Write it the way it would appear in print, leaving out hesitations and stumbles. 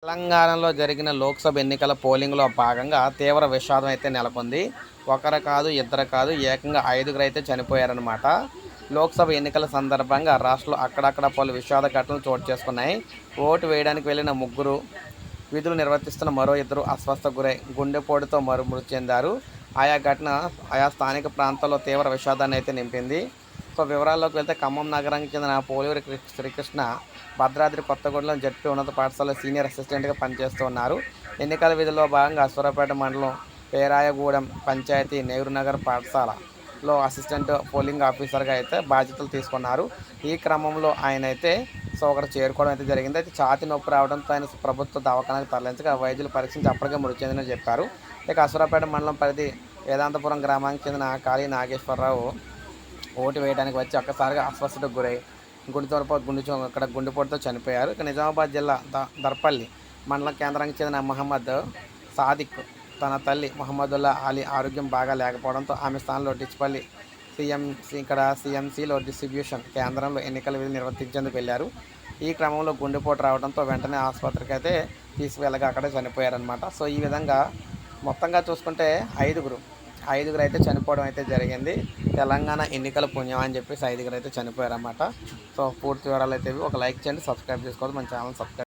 తెలంగాణలో జరిగిన లోక్సభ ఎన్నికల పోలింగ్‌లో భాగంగా తీవ్ర విషాదం అయితే నెలకొంది. ఒకరు కాదు, ఇద్దరు కాదు ఏకంగా ఐదుగురైతే చనిపోయారనమాట. లోక్సభ ఎన్నికల సందర్భంగా రాష్ట్రంలో అక్కడక్కడ పలు విషాద ఘటనలు చోటు చేసుకున్నాయి. ఓటు వేయడానికి వెళ్లిన ముగ్గురు, విధులు నిర్వర్తిస్తున్న మరో ఇద్దరు అస్వస్థతకు గురై గుండెపోటుతో మృతి చెందారు. ఆయా ఘటన ఆయా స్థానిక ప్రాంతాల్లో తీవ్ర విషాదాన్ని అయితే నింపింది. వివరాల్లోకి వెళ్తే ఖమ్మం నగరానికి చెందిన పోలూరి శ్రీకృష్ణ భద్రాద్రి కొత్తగూడెం జడ్పీ ఉన్నత పాఠశాలలో సీనియర్ అసిస్టెంట్గా పనిచేస్తూ ఉన్నారు. ఎన్నికల విధుల్లో భాగంగా సూర్యాపేట మండలం పేరాయగూడెం పంచాయతీ నెహ్రూ నగర్ పాఠశాలలో అసిస్టెంట్ పోలింగ్ ఆఫీసర్గా అయితే బాధ్యతలు తీసుకున్నారు. ఈ క్రమంలో ఆయన అయితే ఒకరు చేరుకోవడం అయితే జరిగింది. అయితే ఛాతీ నొప్పి రావడంతో ఆయన ప్రభుత్వ దవాఖానాకు తరలించగా వైద్యులు పరీక్షించి అప్పటికే మృతి చెందినని చెప్పారు. ఇక సూర్యాపేట మండలం పరిధి వేదాంతపురం గ్రామానికి చెందిన కాళీ నాగేశ్వరరావు ఓటు వేయడానికి వచ్చి ఒక్కసారిగా అస్వస్థతకు గురై అక్కడ గుండెపోటుతో చనిపోయారు. ఇక నిజామాబాద్ జిల్లా దర్పల్లి మండలం కేంద్రానికి చెందిన మహమ్మద్ సాదిక్ తన తల్లి మహమ్మదుల్లా అలీ ఆరోగ్యం బాగా లేకపోవడంతో ఆమె స్థానంలో డిచ్పల్లి సిఎంసిలో డిస్ట్రిబ్యూషన్ కేంద్రంలో ఎన్నికల విధులు నిర్వర్తించేందుకు వెళ్లారు. ఈ క్రమంలో గుండెపోటు రావడంతో వెంటనే ఆసుపత్రికి అయితే తీసుకువెళ్ళగా అక్కడే చనిపోయారనమాట. సో ఈ విధంగా మొత్తంగా చూసుకుంటే ఐదుగురు అయితే చనిపోవడం అయితే జరిగింది. తెలంగాణ ఎన్నికల పుణ్యం అని చెప్పేసి ఐదుగురు అయితే చనిపోయారన్నమాట. సో పూర్తి వివరాలు అయితే ఒక లైక్ చేయండి, సబ్స్క్రైబ్ చేసుకోవాలి, మన ఛానల్ సబ్స్క్రైబ్